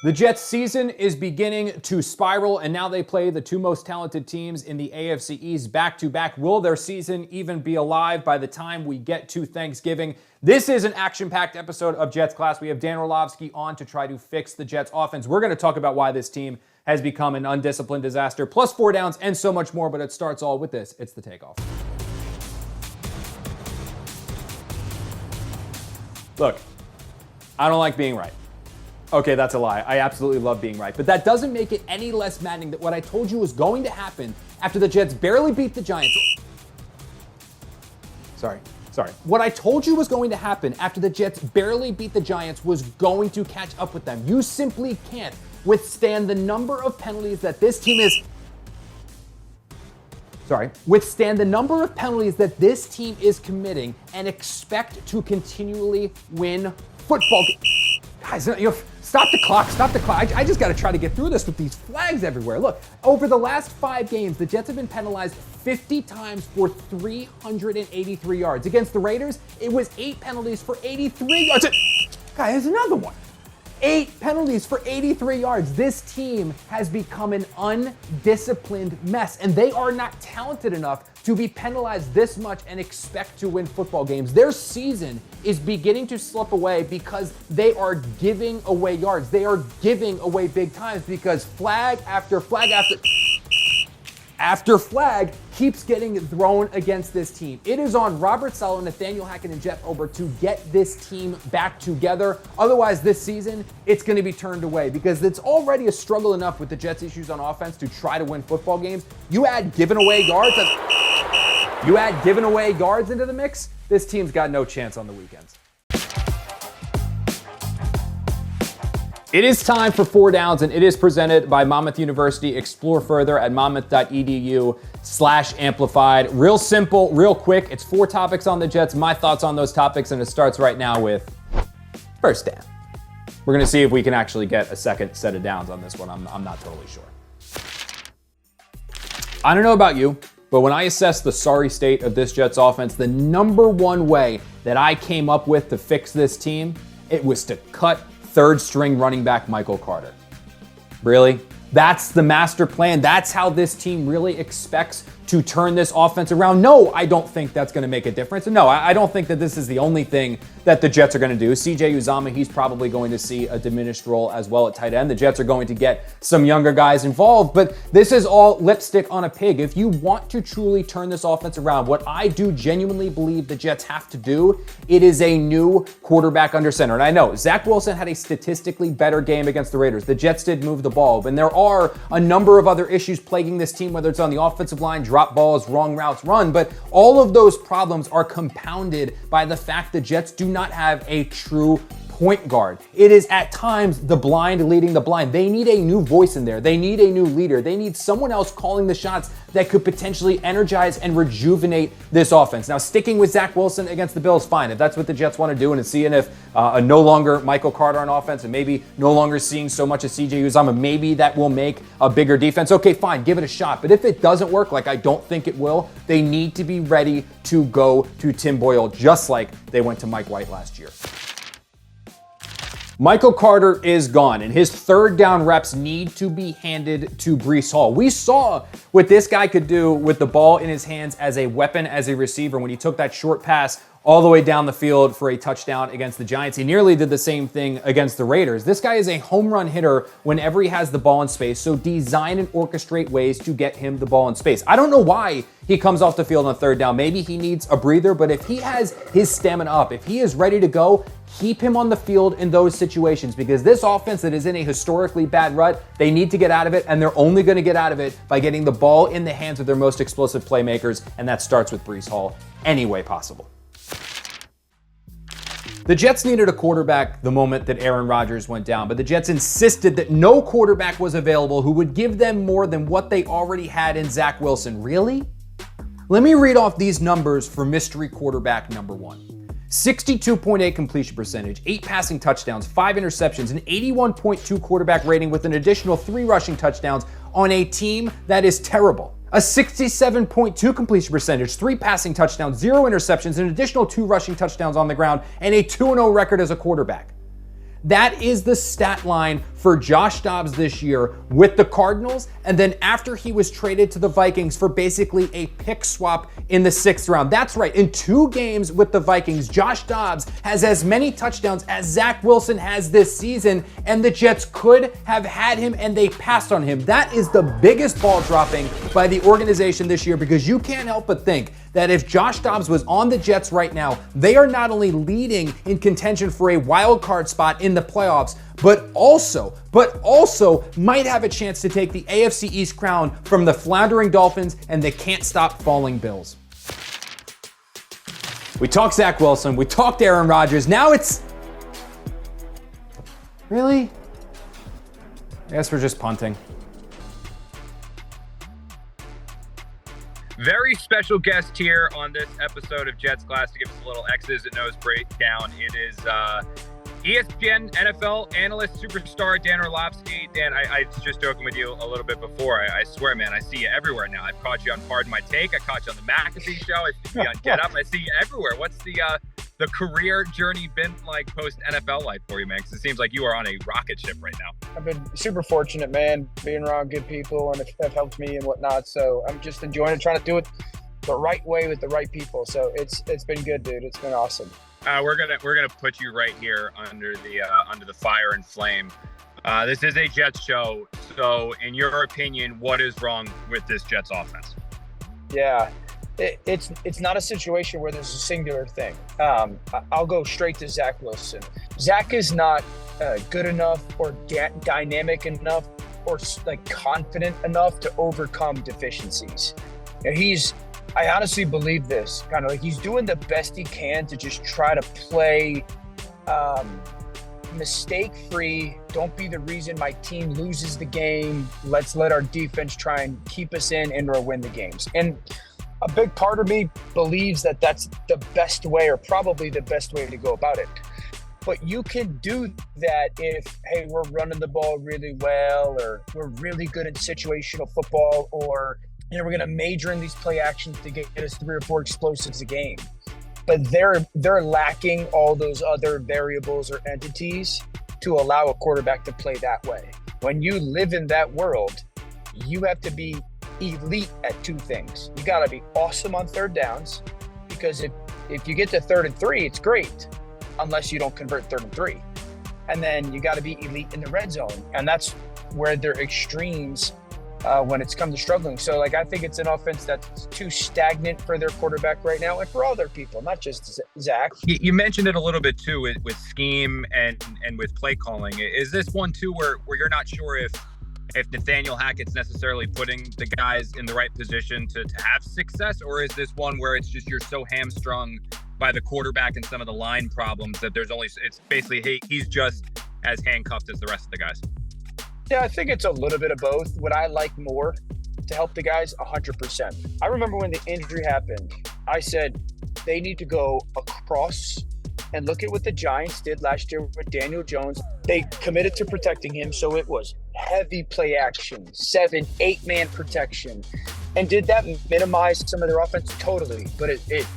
The Jets' season is beginning to spiral, and now they play the two most talented teams in the AFC East back-to-back. Will their season even be alive by the time we get to Thanksgiving? This is an action-packed episode of Jets Class. We have Dan Orlovsky on to try to fix the Jets' offense. We're going to talk about why this team has become an undisciplined disaster, plus 4 downs and so much more, but it starts all with this. It's the takeoff. Look, I don't like being right. Okay, that's a lie. I absolutely love being right. But that doesn't make it any less maddening that what I told you was going to happen after the Jets barely beat the Giants. Sorry. What I told you was going to happen after the Jets barely beat the Giants was going to catch up with them. You simply can't withstand the number of penalties that this team is... Withstand the number of penalties that this team is committing and expect to continually win football games. Guys, stop the clock. I just got to try to get through this with these flags everywhere. Look, over the last 5 games, the Jets have been penalized 50 times for 383 yards. Against the Raiders, it was 8 penalties for 83 yards. Guys, there's another one. 8 penalties for 83 yards. This team has become an undisciplined mess, and they are not talented enough to be penalized this much and expect to win football games. Their season is beginning to slip away because they are giving away yards. They are giving away big times because flag after flag after flag keeps getting thrown against this team. It is on Robert Saleh, Nathaniel Hackett, and Jeff Ober to get this team back together. Otherwise, this season, it's going to be turned away because it's already a struggle enough with the Jets' issues on offense to try to win football games. You add giving away yards into the mix, this team's got no chance on the weekends. It is time for 4 downs, and it is presented by Monmouth University. Explore further at monmouth.edu/amplified. Real simple, real quick. It's 4 topics on the Jets, my thoughts on those topics, and it starts right now with first down. We're going to see if we can actually get a second set of downs on this one. I'm not totally sure. I don't know about you, but when I assess the sorry state of this Jets offense, the number one way that I came up with to fix this team, it was to cut third-string running back Michael Carter. Really? That's the master plan? That's how this team really expects to turn this offense around? No, I don't think that's going to make a difference. And no, I don't think that this is the only thing that the Jets are going to do. CJ Uzomah, he's probably going to see a diminished role as well at tight end. The Jets are going to get some younger guys involved, but this is all lipstick on a pig. If you want to truly turn this offense around, what I do genuinely believe the Jets have to do, it is a new quarterback under center. And I know Zach Wilson had a statistically better game against the Raiders. The Jets did move the ball, and there are a number of other issues plaguing this team, whether it's on the offensive line, drop balls, wrong routes run, but all of those problems are compounded by the fact the Jets do not have a true point guard. It is at times the blind leading the blind. They need a new voice in there. They need a new leader. They need someone else calling the shots that could potentially energize and rejuvenate this offense. Now, sticking with Zach Wilson against the Bills, fine. If that's what the Jets want to do, and seeing if no longer Michael Carter on offense and maybe no longer seeing so much of CJ Uzomah, maybe that will make a bigger defense. Okay, fine, give it a shot. But if it doesn't work, like I don't think it will, they need to be ready to go to Tim Boyle, just like they went to Mike White last year. Michael Carter is gone, and his third down reps need to be handed to Breece Hall. We saw what this guy could do with the ball in his hands as a weapon, as a receiver, when he took that short pass all the way down the field for a touchdown against the Giants. He nearly did the same thing against the Raiders. This guy is a home run hitter whenever he has the ball in space, so design and orchestrate ways to get him the ball in space. I don't know why he comes off the field on third down. Maybe he needs a breather, but if he has his stamina up, if he is ready to go, keep him on the field in those situations, because this offense that is in a historically bad rut, they need to get out of it, and they're only going to get out of it by getting the ball in the hands of their most explosive playmakers, and that starts with Breece Hall any way possible. The Jets needed a quarterback the moment that Aaron Rodgers went down, but the Jets insisted that no quarterback was available who would give them more than what they already had in Zach Wilson. Really? Let me read off these numbers for mystery quarterback number 1. 62.8 completion percentage, 8 passing touchdowns, 5 interceptions, an 81.2 quarterback rating with an additional 3 rushing touchdowns on a team that is terrible. A 67.2 completion percentage, 3 passing touchdowns, 0 interceptions, an additional 2 rushing touchdowns on the ground, and a 2-0 record as a quarterback. That is the stat line for Josh Dobbs this year with the Cardinals, and then after he was traded to the Vikings for basically a pick swap in the 6th round. That's right, in 2 games with the Vikings, Josh Dobbs has as many touchdowns as Zach Wilson has this season, and the Jets could have had him and they passed on him. That is the biggest ball dropping by the organization this year, because you can't help but think that if Josh Dobbs was on the Jets right now, they are not only leading in contention for a wild card spot in the playoffs, but also might have a chance to take the AFC East crown from the floundering Dolphins and the can't stop falling Bills. We talked Zach Wilson, we talked Aaron Rodgers, now it's... Really? I guess we're just punting. Very special guest here on this episode of Jets Class to give us a little X's and O's breakdown. It is ESPN NFL Analyst superstar Dan Orlovsky. Dan, I was just joking with you a little bit before. I swear, man, I see you everywhere now. I've caught you on Pardon My Take. I caught you on the McAfee show. I see you on Get Up. I see you everywhere. What's the career journey been like post-NFL life for you, man? Because it seems like you are on a rocket ship right now. I've been super fortunate, man, being around good people and have helped me and whatnot. So I'm just enjoying it, trying to do it the right way with the right people. So it's been good, dude. It's been awesome. We're gonna put you right here under the fire and flame. This is a Jets show. So, in your opinion, what is wrong with this Jets offense? Yeah. It's not a situation where there's a singular thing. I'll go straight to Zach Wilson. Zach is not good enough or dynamic enough or like confident enough to overcome deficiencies. And I honestly believe this, kind of like he's doing the best he can to just try to play mistake-free. Don't be the reason my team loses the game. Let's let our defense try and keep us in and or win the games. And a big part of me believes that that's the best way, or probably the best way to go about it. But you can do that if, hey, we're running the ball really well, or we're really good at situational football, or we're going to major in these play actions to get us 3 or 4 explosives a game. But they're lacking all those other variables or entities to allow a quarterback to play that way. When you live in that world, you have to be elite at 2 things. You got to be awesome on 3rd downs, because if you get to 3rd and 3, it's great, unless you don't convert 3rd and 3. And then you got to be elite in the red zone, and that's where they're extremes when it's come to struggling. So, like, I think it's an offense that's too stagnant for their quarterback right now, and for all their people, not just Zach. You mentioned it a little bit too with scheme and with play calling. Is this one too where you're not sure if Nathaniel Hackett's necessarily putting the guys in the right position to have success, or is this one where it's just you're so hamstrung by the quarterback and some of the line problems that it's basically, hey, he's just as handcuffed as the rest of the guys? Yeah, I think it's a little bit of both. Would I like more to help the guys? 100%. I remember when the injury happened, I said they need to go across and look at what the Giants did last year with Daniel Jones. They committed to protecting him, so it was heavy play action, 7, 8-man protection. And did that minimize some of their offense? Totally. But it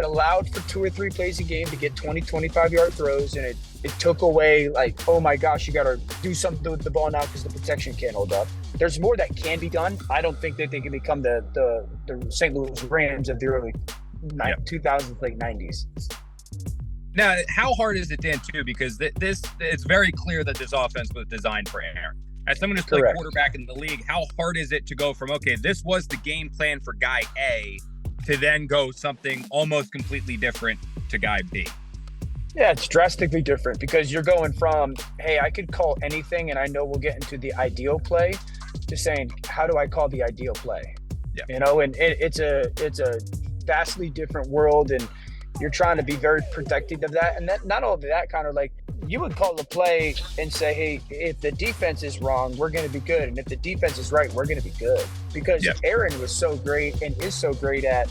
allowed for 2 or 3 plays a game to get 20, 25-yard throws, and it took away, like, oh my gosh, you got to do something with the ball now because the protection can't hold up. There's more that can be done. I don't think that they can become the St. Louis Rams of the early 2000s, late 90s. Now, how hard is it, Dan, too? Because it's very clear that this offense was designed for air. As someone who's played quarterback in the league, how hard is it to go from, okay, this was the game plan for guy A, to then go something almost completely different to guy B? Yeah, it's drastically different, because you're going from, hey, I could call anything and I know we'll get into the ideal play, to saying, how do I call the ideal play? Yeah. You know, and it's a vastly different world, and you're trying to be very protective of that. And that, not only that, kind of like, you would call the play and say, hey, if the defense is wrong, we're going to be good. And if the defense is right, we're going to be good. Because Aaron was so great and is so great at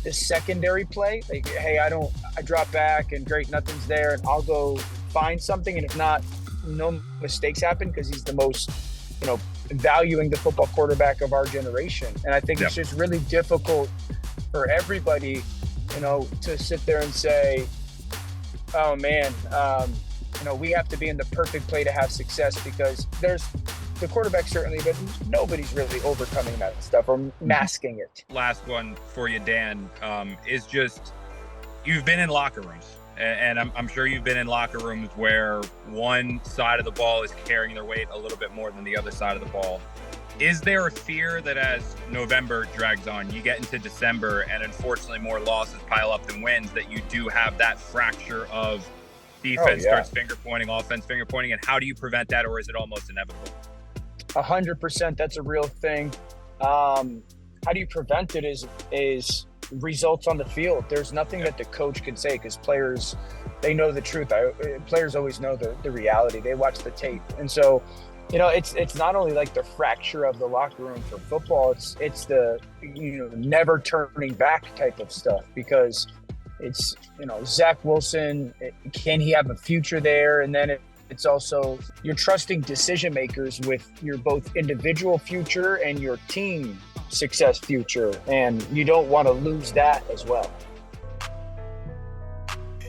the secondary play. Like, hey, I drop back and great, nothing's there, and I'll go find something. And if not, no mistakes happen, because he's the most, valuing the football quarterback of our generation. And I think it's just really difficult for everybody, to sit there and say, oh man, we have to be in the perfect play to have success, because there's the quarterback certainly, but nobody's really overcoming that stuff or masking it. Last one for you, Dan, is just, you've been in locker rooms, and I'm sure you've been in locker rooms where one side of the ball is carrying their weight a little bit more than the other side of the ball. Is there a fear that as November drags on, you get into December, and unfortunately more losses pile up than wins, that you do have that fracture of defense starts finger pointing, offense finger pointing, and how do you prevent that, or is it almost inevitable? 100%, that's a real thing. How do you prevent it is results on the field. There's nothing that the coach can say, because players, they know the truth. Players always know the reality. They watch the tape. And so, it's not only like the fracture of the locker room for football, it's the, never turning back type of stuff, because it's, Zach Wilson, can he have a future there? And then it's also, you're trusting decision makers with your both individual future and your team success future, and you don't want to lose that as well.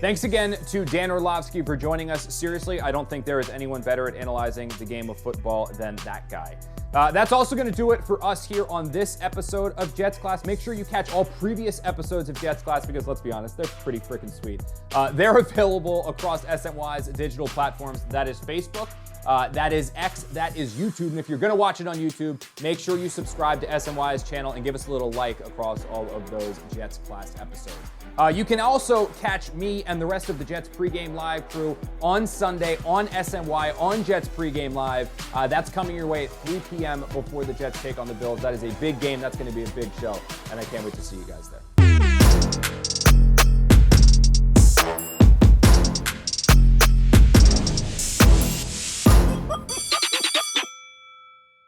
Thanks again to Dan Orlovsky for joining us. Seriously, I don't think there is anyone better at analyzing the game of football than that guy. That's also going to do it for us here on this episode of Jets Class. Make sure you catch all previous episodes of Jets Class, because let's be honest, they're pretty freaking sweet. They're available across SNY's digital platforms. That is Facebook, that is X, that is YouTube. And if you're going to watch it on YouTube, make sure you subscribe to SNY's channel and give us a little like across all of those Jets Class episodes. You can also catch me and the rest of the Jets pregame live crew on Sunday on SNY on Jets pregame live. That's coming your way at 3 p.m. before the Jets take on the Bills. That is a big game. That's going to be a big show, and I can't wait to see you guys there.